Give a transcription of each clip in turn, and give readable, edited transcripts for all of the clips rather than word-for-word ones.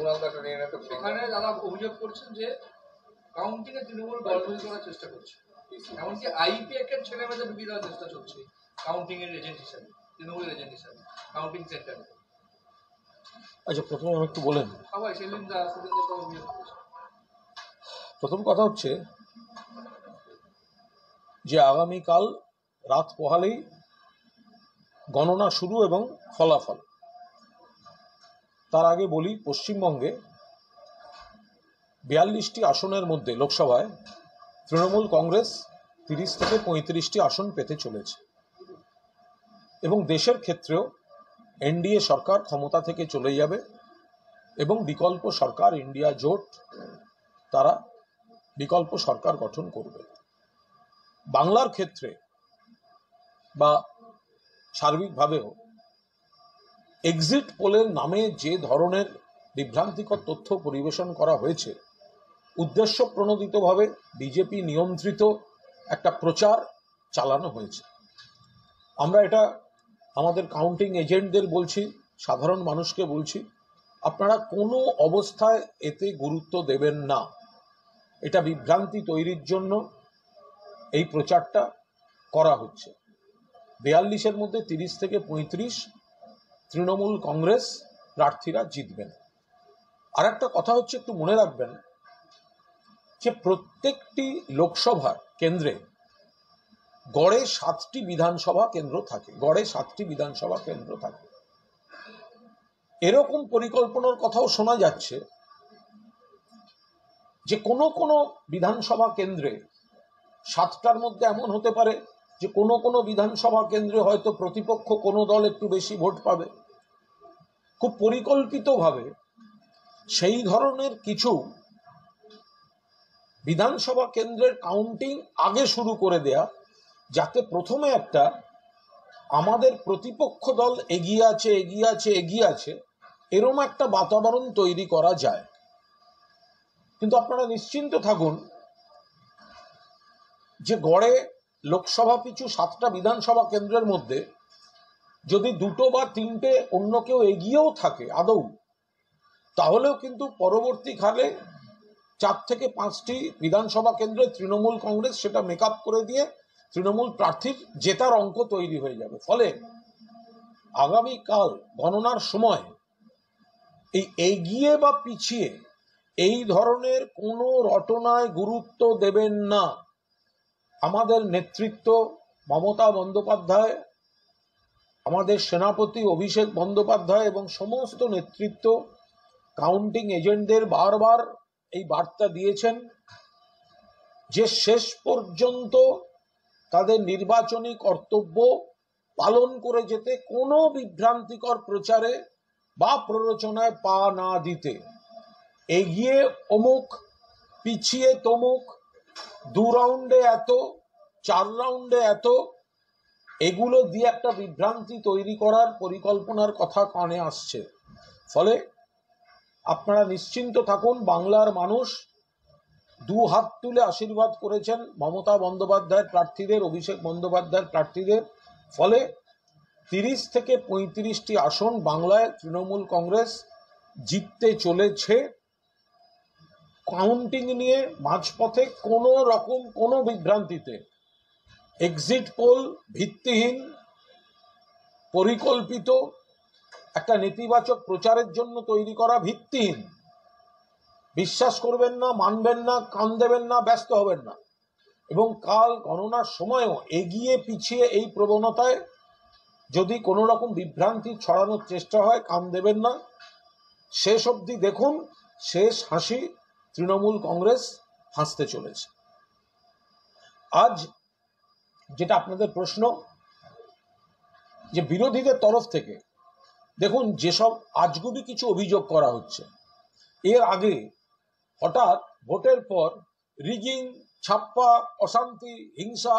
মালদাটা নিয়ে নেয়। সেখানে দাদা অভিযোগ করছেন যে কাউন্টিং এ তৃণমূল দলবদল করার চেষ্টা করছে, এমনকি আইপিএক এর ছেলে মেয়েদের ঢুকিয়ে দেওয়ার চেষ্টা চলছে কাউন্টিং এর এজেন্ট হিসাবে, তৃণমূলের এজেন্ট হিসাবে কাউন্টিং সেন্টারে। আচ্ছা, প্রথমে আমি একটু বলেন। সবাই সেলিন্দা অভিযোগ করছে। প্রথম কথা হচ্ছে যে আগামীকাল রাত পোহালেই গণনা শুরু এবং ফলাফল। তার আগে বলি, পশ্চিমবঙ্গে 42টি আসনের মধ্যে লোকসভায় তৃণমূল কংগ্রেস 30 থেকে 35টি আসন পেতে চলেছে এবং দেশের ক্ষেত্রেও এনডিএ সরকার ক্ষমতা থেকে চলে যাবে এবং বিকল্প সরকার, ইন্ডিয়া জোট, তারা বিকল্প সরকার গঠন করবে। বাংলার ক্ষেত্রে বা সার্বিকভাবেও এক্সিট পোলের নামে যে ধরনের বিভ্রান্তিকর তথ্য পরিবেশন করা হয়েছে, উদ্দেশ্য প্রণোদিতভাবে বিজেপি নিয়ন্ত্রিত একটা প্রচার চালানো হয়েছে। আমরা এটা আমাদের কাউন্টিং এজেন্টদের বলছি, সাধারণ মানুষকে বলছি, আপনারা কোনো অবস্থায় এতে গুরুত্ব দেবেন না। এটা বিভ্রান্তি তৈরির জন্য এই প্রচারটা করা হচ্ছে। 42-এর মধ্যে 30 থেকে 35 তৃণমূল কংগ্রেস প্রার্থীরা জিতবেন। আর একটা কথা হচ্ছে, একটু মনে রাখবেন যে প্রত্যেকটি লোকসভা কেন্দ্রে গড়ে 7টি বিধানসভা কেন্দ্র থাকে, গড়ে 7টি বিধানসভা কেন্দ্র থাকে। এরকম পরিকল্পনার কথাও শোনা যাচ্ছে যে কোনো কোনো বিধানসভা কেন্দ্রে 7টার মধ্যে এমন হতে পারে যে কোনো কোনো বিধানসভা কেন্দ্রে হয়তো প্রতিপক্ষ কোনো দল একটু বেশি ভোট পাবে। খুব পরিকল্পিতভাবে সেই ধরনের কিছু বিধানসভা কেন্দ্রের কাউন্টিং আগে শুরু করে দেয়া, যাতে প্রথমে একটা আমাদের প্রতিপক্ষ দল এগিয়ে আছে এগিয়ে আছে এগিয়ে আছে এরকম একটা বাতাবরণ তৈরি করা যায়। কিন্তু আপনারা নিশ্চিন্ত থাকুন যে গড়ে লোকসভা পিছু 7টা বিধানসভা কেন্দ্রের মধ্যে যদি 2টো বা 3টে অন্য কেউ এগিয়েও থাকে আদৌ, তাহলেও কিন্তু পরবর্তীকালে 4 থেকে 5টি বিধানসভা কেন্দ্রে তৃণমূল কংগ্রেস সেটা মেকআপ করে দিয়ে তৃণমূল প্রার্থীর জেতার অঙ্ক তৈরি হয়ে যাবে। ফলে আগামীকাল গণনার সময় এই এগিয়ে বা পিছিয়ে এই ধরনের কোনো রটনায় গুরুত্ব দেবেন না। আমাদের নেতৃত্ব মমতা বন্দ্যোপাধ্যায়, আমাদের সেনাপতি অভিষেক বন্দ্যোপাধ্যায় এবং সমস্ত নেতৃত্ব কাউন্টিং এজেন্টদের বারবার এই বার্তা দিয়েছেন যে শেষ পর্যন্ত তাদের নির্বাচনী কর্তব্য পালন করে যেতে, কোনো বিভ্রান্তিকর প্রচারে বা প্ররোচনায় পা না দিতে। এগিয়ে অমুক, পিছিয়ে তমুক, 2 রাউন্ডে এত, 4 রাউন্ডে এত, এগুলো দিয়ে একটা বিভ্রান্তি তৈরি করার পরিকল্পনার কথা কানে আসছে। ফলে আপনারা নিশ্চিন্ত থাকুন, বাংলার মানুষ 2 হাত তুলে আশীর্বাদ করেছেন মমতা বন্দ্যোপাধ্যায়ের প্রার্থীদের, অভিষেক বন্দ্যোপাধ্যায়ের প্রার্থীদের। ফলে 30 থেকে 35টি আসন বাংলায় তৃণমূল কংগ্রেস জিততে চলেছে। কাউন্টিং নিয়ে মাঝপথে কোনো রকম কোনো বিভ্রান্তিতে, এক্সিট পোল ভিত্তিহীন পরিকল্পিত একটা নেতিবাচক প্রচারের জন্য তৈরি করা ভিত্তিহীন, বিশ্বাস করবেন না, মানবেন না, কান দেবেন না, ব্যস্ত হবেন না। এবং কাল গণনার সময়ও এগিয়ে পিছিয়ে এই প্রবণতায় যদি কোনো রকম বিভ্রান্তি ছড়ানোর চেষ্টা হয়, কান দেবেন না। শেষ অবধি দেখুন, শেষ হাসি তৃণমূল কংগ্রেস হাসতে চলেছে। আজ যেটা আপনাদের প্রশ্ন, যে বিরোধীদের তরফ থেকে দেখুন যেসব আজগুবি কিছু অভিযোগ করা হচ্ছে, এর আগে হঠাৎ ভোটের পর রিগিং, ছাপ্পা, অশান্তি, হিংসা,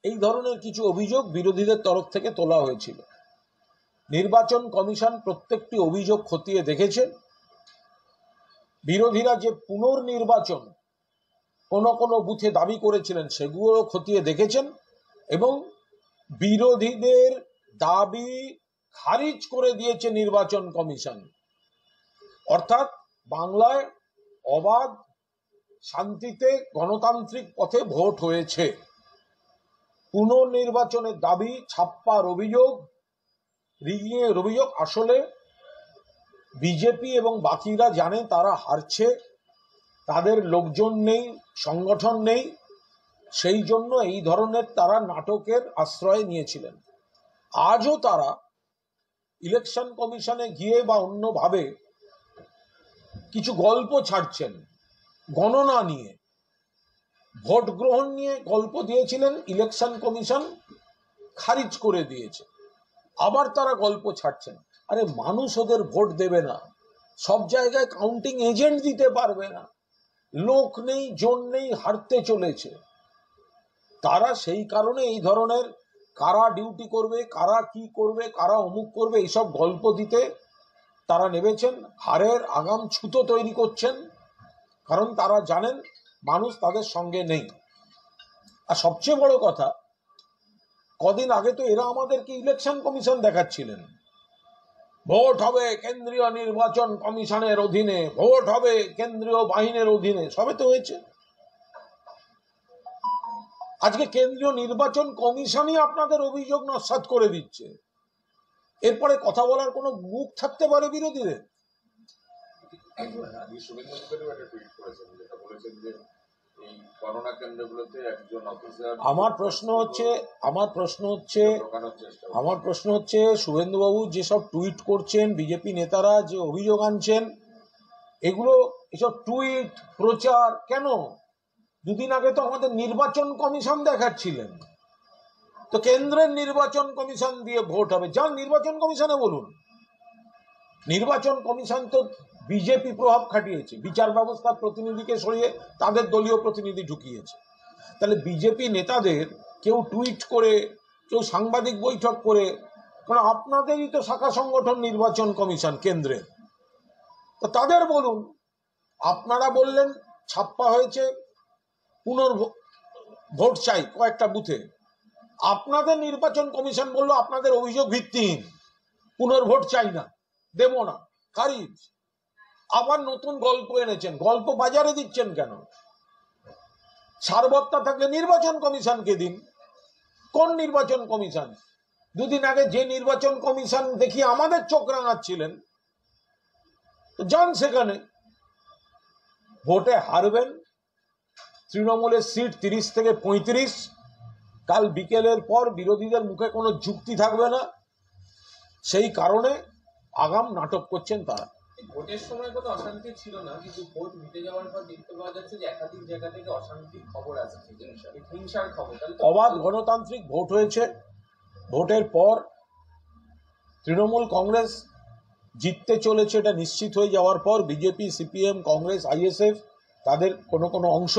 এই ধরনের কিছু অভিযোগ বিরোধীদের তরফ থেকে তোলা হয়েছিল। নির্বাচন কমিশন প্রত্যেকটি অভিযোগ খতিয়ে দেখেছে। বিরোধীরা যে পুনর্নির্বাচন কোনো কোনো বুথে দাবি করেছিলেন সেগুলো খতিয়ে দেখেছেন এবং বিরোধীদের দাবি খারিজ করে দিয়েছে নির্বাচন কমিশন। অর্থাৎ বাংলায় অবাধ শান্তিতে গণতান্ত্রিক পথে ভোট হয়েছে। পুনর্নির্বাচনের দাবি, ছাপ্পার অভিযোগ, রিগিংয়ের অভিযোগ, আসলে বিজেপি এবং বাকিরা জানে তারা হারছে, তাদের লোকজন নেই, সংগঠন নেই, সেই জন্য এই ধরনের তারা নাটকের আশ্রয় নিয়েছিলেন। আজও তারা ইলেকশন কমিশনে গিয়ে বা অন্যভাবে কিছু গল্প ছাড়ছেন, গণনা নিয়ে, ভোট গ্রহণ নিয়ে গল্প দিয়েছিলেন, ইলেকশন কমিশন খারিজ করে দিয়েছে, আবার তারা গল্প ছাড়ছেন। আরে মানুষ ওদের ভোট দেবে না, সব জায়গায় কাউন্টিং এজেন্ট দিতে পারবে না, লোক নেই, জন নেই, হারতে চলেছে। তারা সেই কারণে এই ধরনের কারা ডিউটি করবে, কারা কি করবে, কারা অমুক করবে, এইসব গল্প দিতে তারা নেমেছেন। হারের আগাম ছুতো তৈরি করছেন, কারণ তারা জানেন মানুষ তাদের সঙ্গে নেই। আর সবচেয়ে বড় কথা, কদিন আগে তো এরা আমাদেরকে ইলেকশন কমিশন দেখাচ্ছিলেন, ভোট হবে কেন্দ্রীয় নির্বাচন কমিশনের অধীনে, ভোট হবে কেন্দ্রীয় বাহিনীর অধীনে, সবে তো হয়েছে। আজকে কেন্দ্রীয় নির্বাচন কমিশনই আপনাদের অভিযোগ নস্যাৎ করে দিচ্ছে, এরপরে কথা বলার কোনো মুখ থাকতে পারে বিরোধীদের? আমার প্রশ্ন হচ্ছে শুভেন্দুবাবু যেসব টুইট করছেন, বিজেপি নেতারা যে অভিযোগ আনছেন, এগুলো এসব টুইট প্রচার কেন? দুদিন আগে তো আমাদের নির্বাচন কমিশন দেখাচ্ছিলেন, তো কেন্দ্রের নির্বাচন কমিশন দিয়ে ভোট হবে, যান নির্বাচন কমিশনে বলুন। নির্বাচন কমিশন তো বিজেপি প্রভাব খাটিয়েছে, বিচার ব্যবস্থার প্রতিনিধিকে সরিয়ে তাদের দলীয় প্রতিনিধি ঢুকিয়েছে। তাহলে বিজেপি নেতাদের কেউ টুইট করে, কেউ সাংবাদিক বৈঠক করে, কারণ আপনাদেরই তো শাখা সংগঠন নির্বাচন কমিশন কেন্দ্রের, তো তাদের বলুন। আপনারা বললেন ছাপ্পা হয়েছে, ভোট চাই কয়েকটা বুথে, আপনাদের নির্বাচন কমিশন বলল আপনাদের অভিযোগ ভিত্তিহীন, পুনর্ভোট চাই না, দেব না, খারিজ। আবার নতুন গল্প এনেছেন, গল্প বাজারে দিচ্ছেন কেন? সারবত্তা থাকলে নির্বাচন কমিশনকে দিন। কোন নির্বাচন কমিশন? দুদিন আগে যে নির্বাচন কমিশন দেখিয়ে আমাদের চোখ রাঙাচ্ছিলেন, যান সেখানে। ভোটে হারবেন, তৃণমূলের সিট 30 থেকে 35, কাল বিকেলের পর বিরোধীদের মুখে কোনো যুক্তি থাকবে না, সেই কারণে আগাম নাটক করছেন তারা। ভোটের সময় কোনো অশান্তি ছিল না, কিন্তু ভোট মিটে যাওয়ার পর দেখতে পাওয়া যাচ্ছে যে একাধিক জায়গা থেকে অশান্তির খবর আসছে, হিংসার খবর। অবাধ গণতান্ত্রিক ভোট হয়েছে, ভোটের পর তৃণমূল কংগ্রেস জিততে চলেছে এটা নিশ্চিত হয়ে যাওয়ার পর বিজেপি, সিপিএম, কংগ্রেস, আইএসএফ তাদের কোনো কোনো অংশ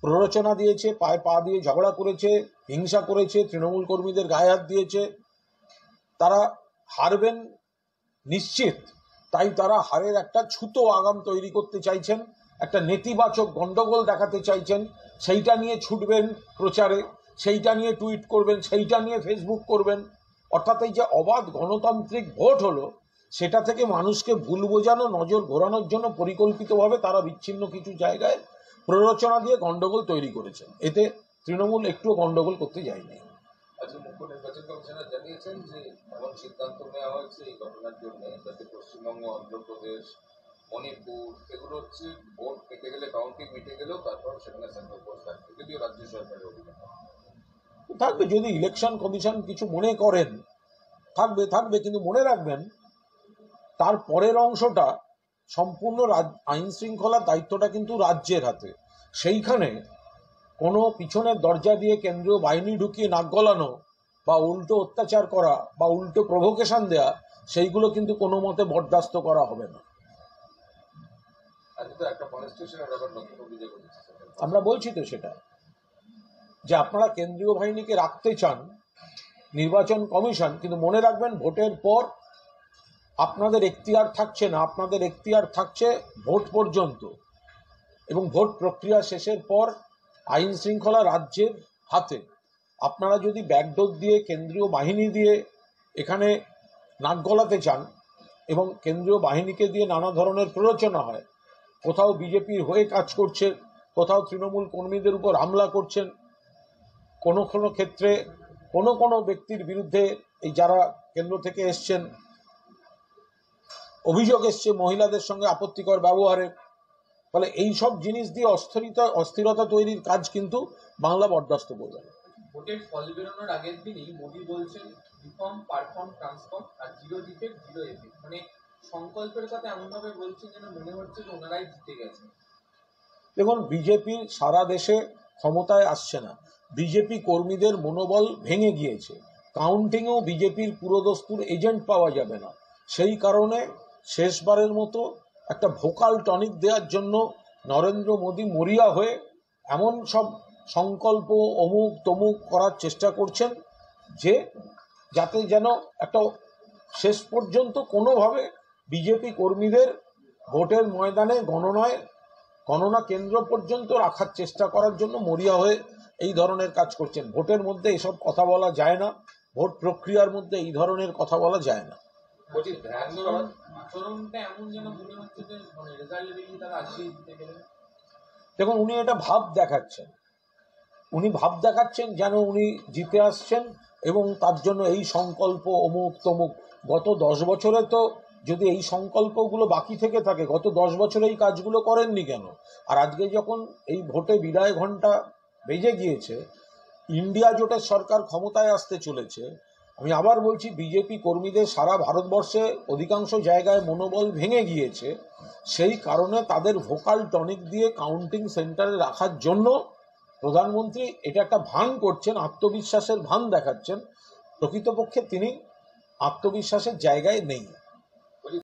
প্ররোচনা দিয়েছে, পায়ে পা দিয়ে ঝগড়া করেছে, হিংসা করেছে, তৃণমূল কর্মীদের গায়ে হাত দিয়েছে। তারা হারবেন নিশ্চিত, তাই তারা হারের একটা ছুতো আগাম তৈরি করতে চাইছেন, একটা নেতিবাচক গন্ডগোল দেখাতে চাইছেন, সেইটা নিয়ে ছুটবেন প্রচারে, সেইটা নিয়ে টুইট করবেন, সেইটা নিয়ে ফেসবুক করবেন। অর্থাৎ এই যে অবাধ গণতান্ত্রিক ভোট হলো, সেটা থেকে মানুষকে ভুল বোঝানো, নজর ঘোরানোর জন্য পরিকল্পিতভাবে তারা বিচ্ছিন্ন কিছু জায়গায় প্ররোচনা দিয়ে গন্ডগোল তৈরি করেছেন। এতে তৃণমূল একটুও গন্ডগোল করতে যায়নি। আজকে মুখ্য নির্বাচন কমিশনার জানিয়েছেন যে এমন সিদ্ধান্ত নেওয়া হয়েছে এই ঘটনার জন্য, যাতে পশ্চিমবঙ্গ, অন্ধ্রপ্রদেশ, মণিপুর এগুলো হচ্ছে ভোট মিটে গেলে, কাউন্টিং মিটে গেলেও তারপর সেখানে সেন্ট্রাল ফোর্স থাকবে, যদিও রাজ্য সরকারের অধীনে থাকবে। যদি ইলেকশন কমিশন কিছু মনে করেন থাকবে, কিন্তু মনে রাখবেন তার পরের অংশটা সম্পূর্ণ আইন শৃঙ্খলার দায়িত্বটা কিন্তু রাজ্যের হাতে। সেইখানে কোনো পিছনের দরজা দিয়ে কেন্দ্রীয় বাহিনী ঢুকিয়ে নাক গলানো বা উল্টো অত্যাচার করা বা উল্টো প্রভোকেশন দেয়া, সেইগুলো কিন্তু কোনো মতে বরদাস্ত করা হবে না। আমরা বলছি তো সেটা, যে আপনারা কেন্দ্রীয় বাহিনীকে রাখতে চান নির্বাচন কমিশন, কিন্তু মনে রাখবেন ভোটের পর আপনাদের এখতিয়ার থাকছে না, আপনাদের এখতিয়ার থাকছে ভোট পর্যন্ত, এবং ভোট প্রক্রিয়া শেষের পর আইন শৃঙ্খলা রাজ্যের হাতে। আপনারা যদি ব্যাকডোর দিয়ে, কেন্দ্রীয় বাহিনী দিয়ে এখানে নাক গলাতে চান, এবং কেন্দ্রীয় বাহিনীকে দিয়ে নানা ধরনের প্ররোচনা হয়, কোথাও বিজেপির হয়ে কাজ করছে, কোথাও তৃণমূল কর্মীদের উপর হামলা করছেন, কোনো কোনো ক্ষেত্রে কোনো কোনো ব্যক্তির বিরুদ্ধে এই যারা কেন্দ্র থেকে এসছেন অভিযোগ এসছে মহিলাদের সঙ্গে আপত্তিকর ব্যবহারের। ফলে এই সব জিনিস দিয়ে অস্থিরতা তৈরির কাজ কিন্তু বাংলা বরদাস্ত করবে না। ভোটের ফল বেরোনোর আগের দিনই মোদী বলছেন রিফর্ম, পারফর্ম, ট্রান্সফর্ম আর জিরো ডিফেক্ট, জিরো এফেক্ট। মানে সংকল্পের কথা এমনভাবে বলছেন যেন মনে হচ্ছে যে ওনারাই জিতে গেছেন। দেখুন, বিজেপির সারা দেশে ক্ষমতায় আসছে না, বিজেপি কর্মীদের মনোবল ভেঙে গিয়েছে, কাউন্টিংয়েও বিজেপির পুরোদস্তুর এজেন্ট পাওয়া যাবে না। সেই কারণে শেষবারের মতো একটা ভোকাল টনিক দেওয়ার জন্য নরেন্দ্র মোদী মরিয়া হয়ে এমন সব সংকল্প অমুক তমুক করার চেষ্টা করছেন যে যাতে যেন একটা শেষ পর্যন্ত কোনোভাবে বিজেপি কর্মীদের ভোটের ময়দানে গণনা কেন্দ্র পর্যন্ত রাখার চেষ্টা করার জন্য মরিয়া হয়ে এই ধরনের কাজ করছেন। ভোটের মধ্যে এসব কথা বলা যায় না, ভোট প্রক্রিয়ার মধ্যে এই ধরনের কথা বলা যায় না। আচরণটা এমন যেন মনে হচ্ছে যে মানে রেজাল্ট বেরিয়ে তারা আসিয়ে দিতে গেলেন। দেখুন, উনি এটা ভাব দেখাচ্ছেন যেন উনি জিতে আসছেন এবং তার জন্য এই সংকল্প অমুক তমুক। গত 10 বছরে তো যদি এই সংকল্পগুলো বাকি থেকে থাকে, গত 10 বছরে এই কাজগুলো করেননি কেন? আর আজকে যখন এই ভোটে বিদায় ঘণ্টা বেজে গিয়েছে, ইন্ডিয়া জোটের সরকার ক্ষমতায় আসতে চলেছে, আমি আবার বলছি বিজেপি কর্মীদের সারা ভারতবর্ষে অধিকাংশ জায়গায় মনোবল ভেঙে গিয়েছে। সেই কারণে তাদের ভোকাল টনিক দিয়ে কাউন্টিং সেন্টারে রাখার জন্য প্রধানমন্ত্রী এটা একটা ভান করছেন, আত্মবিশ্বাসের ভান দেখাচ্ছেন। প্রকৃতপক্ষে তিনি আত্মবিশ্বাসের জায়গায় নেই।